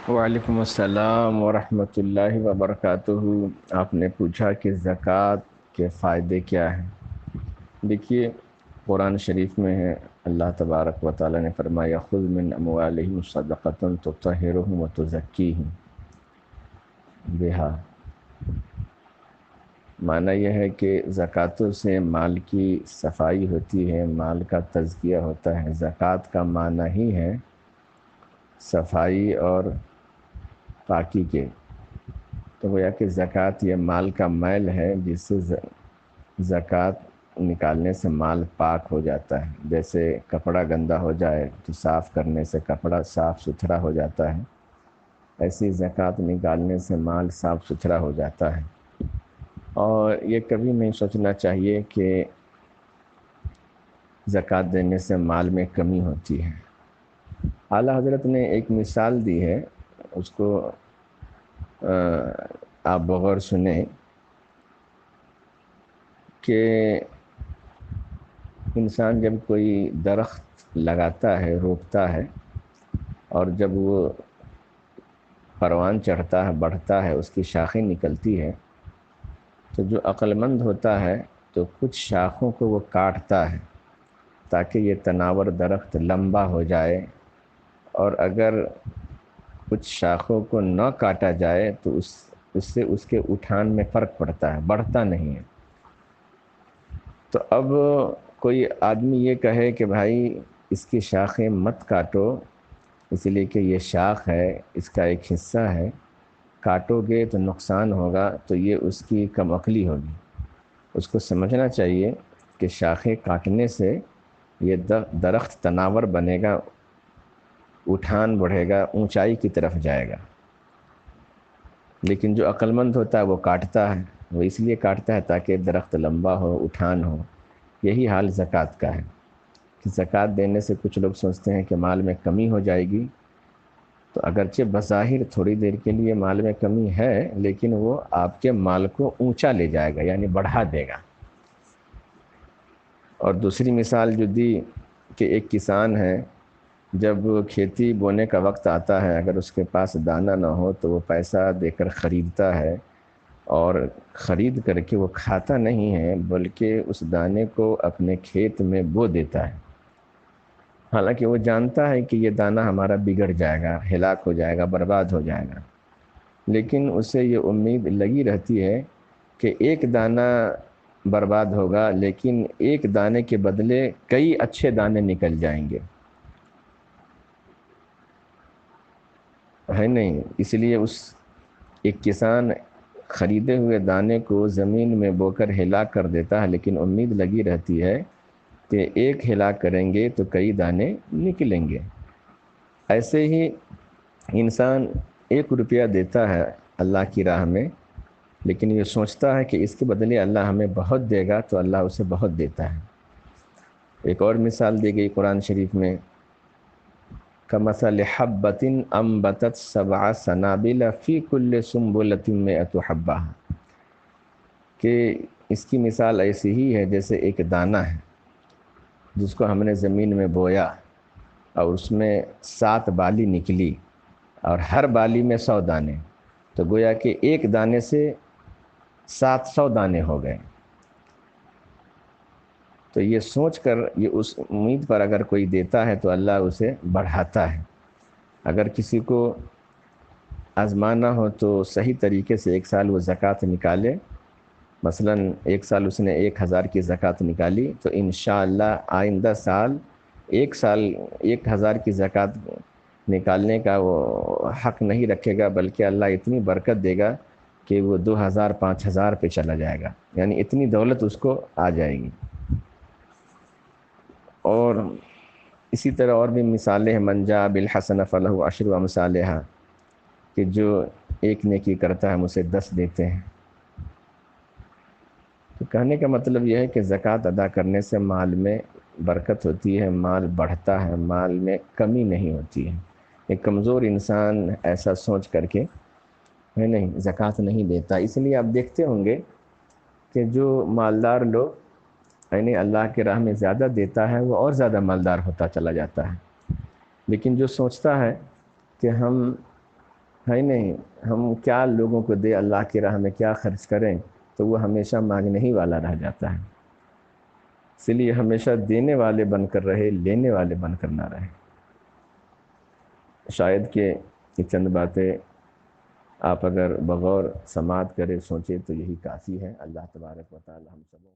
وعلیکم السلام ورحمۃ اللہ وبرکاتہ۔ آپ نے پوچھا کہ زکوٰۃ کے فائدے کیا ہیں۔ دیکھیے، قرآن شریف میں ہے، اللہ تبارک و تعالیٰ نے فرمایا خذ من اموالہم صدقۃ تطہرہم وتزکیہم بہا۔ معنی یہ ہے کہ زکوٰۃ سے مال کی صفائی ہوتی ہے، مال کا تزکیہ ہوتا ہے۔ زکوٰۃ کا معنی ہی ہے صفائی اور پاکی کے، تو گویا کہ زکوٰۃ یہ مال کا میل ہے جس سے زکوٰۃ نکالنے سے مال پاک ہو جاتا ہے۔ جیسے کپڑا گندا ہو جائے تو صاف کرنے سے کپڑا صاف ستھرا ہو جاتا ہے، ایسی زکوٰۃ نکالنے سے مال صاف ستھرا ہو جاتا ہے۔ اور یہ کبھی نہیں سوچنا چاہیے کہ زکوٰۃ دینے سے مال میں کمی ہوتی ہے۔ اعلیٰ حضرت نے ایک مثال دی ہے، اس کو آپ بغور سنیں کہ انسان جب کوئی درخت لگاتا ہے، روپتا ہے، اور جب وہ پروان چڑھتا ہے، بڑھتا ہے، اس کی شاخیں نکلتی ہے، تو جو عقل مند ہوتا ہے تو کچھ شاخوں کو وہ کاٹتا ہے تاکہ یہ تناور درخت لمبا ہو جائے، اور اگر کچھ شاخوں کو نہ کاٹا جائے تو اس سے اس کے اٹھان میں فرق پڑتا ہے، بڑھتا نہیں ہے۔ تو اب کوئی آدمی یہ کہے کہ بھائی اس کی شاخیں مت کاٹو، اس لیے کہ یہ شاخ ہے، اس کا ایک حصہ ہے، کاٹو گے تو نقصان ہوگا، تو یہ اس کی کم عقلی ہوگی۔ اس کو سمجھنا چاہیے کہ شاخیں کاٹنے سے یہ درخت تناور بنے گا، اٹھان بڑھے گا، اونچائی کی طرف جائے گا۔ لیکن جو عقل مند ہوتا ہے وہ کاٹتا ہے، وہ اس لیے کاٹتا ہے تاکہ درخت لمبا ہو، اٹھان ہو۔ یہی حال زکوٰۃ کا ہے کہ زکوٰۃ دینے سے کچھ لوگ سوچتے ہیں کہ مال میں کمی ہو جائے گی، تو اگرچہ بظاہر تھوڑی دیر کے لیے مال میں کمی ہے، لیکن وہ آپ کے مال کو اونچا لے جائے گا، یعنی بڑھا دے گا۔ اور دوسری مثال جو دی کہ ایک کسان ہے، جب کھیتی بونے کا وقت آتا ہے، اگر اس کے پاس دانہ نہ ہو تو وہ پیسہ دے کر خریدتا ہے، اور خرید کر کے وہ کھاتا نہیں ہے بلکہ اس دانے کو اپنے کھیت میں بو دیتا ہے، حالانکہ وہ جانتا ہے کہ یہ دانہ ہمارا بگڑ جائے گا، ہلاک ہو جائے گا، برباد ہو جائے گا، لیکن اسے یہ امید لگی رہتی ہے کہ ایک دانہ برباد ہوگا لیکن ایک دانے کے بدلے کئی اچھے دانے نکل جائیں گے، ہے نہیں؟ اس لیے ایک کسان خریدے ہوئے دانے کو زمین میں بو کر ہلاک کر دیتا ہے، لیکن امید لگی رہتی ہے کہ ایک ہلاک کریں گے تو کئی دانے نکلیں گے۔ ایسے ہی انسان 1 روپیہ دیتا ہے اللہ کی راہ میں، لیکن یہ سوچتا ہے کہ اس کے بدلے اللہ ہمیں بہت دے گا، تو اللہ اسے بہت دیتا ہے۔ ایک اور مثال دی گئی قرآن شریف میں، کَمَثَلِ حَبَّةٍ أَنبَتَتْ سَبْعَ سَنَابِلَ فِي كُلِّ سُنبُلَةٍ مِّائَةُ حَبَّةٍ، کہ اس کی مثال ایسی ہی ہے جیسے ایک دانہ ہے جس کو ہم نے زمین میں بویا، اور اس میں 7 بالی نکلی، اور ہر بالی میں 100 دانے، تو گویا کہ ایک دانے سے 700 دانے ہو گئے۔ تو یہ سوچ کر، یہ اس امید پر اگر کوئی دیتا ہے تو اللہ اسے بڑھاتا ہے۔ اگر کسی کو آزمانا ہو تو صحیح طریقے سے 1 سال وہ زکوٰۃ نکالے، مثلا 1 سال اس نے 1000 کی زکوٰۃ نکالی، تو انشاءاللہ آئندہ سال 1000 کی زکوٰۃ نکالنے کا وہ حق نہیں رکھے گا، بلکہ اللہ اتنی برکت دے گا کہ وہ 2000 5000 پہ چلا جائے گا، یعنی اتنی دولت اس کو آ جائے گی۔ اور اسی طرح اور بھی مثالیں ہیں، من جاء بالحسنۃ فلہ عشر امثالہا، کہ جو ایک نیکی کرتا ہے ہم اسے 10 دیتے ہیں۔ تو کہنے کا مطلب یہ ہے کہ زکوٰۃ ادا کرنے سے مال میں برکت ہوتی ہے، مال بڑھتا ہے، مال میں کمی نہیں ہوتی ہے۔ ایک کمزور انسان ایسا سوچ کر کے ہے نہیں زکوٰۃ نہیں دیتا۔ اس لیے آپ دیکھتے ہوں گے کہ جو مالدار لوگ یعنی اللہ کے راہ میں زیادہ دیتا ہے وہ اور زیادہ مالدار ہوتا چلا جاتا ہے، لیکن جو سوچتا ہے کہ ہم ہے ہی نہیں، ہم کیا لوگوں کو دے، اللہ کی راہ میں کیا خرچ کریں، تو وہ ہمیشہ مانگنے ہی والا رہ جاتا ہے۔ اس لیے ہمیشہ دینے والے بن کر رہے، لینے والے بن کر نہ رہے۔ شاید کہ یہ چند باتیں آپ اگر بغور سماعت کرے، سوچے، تو یہی کافی ہے۔ اللہ تبارک و تعالی ہم سب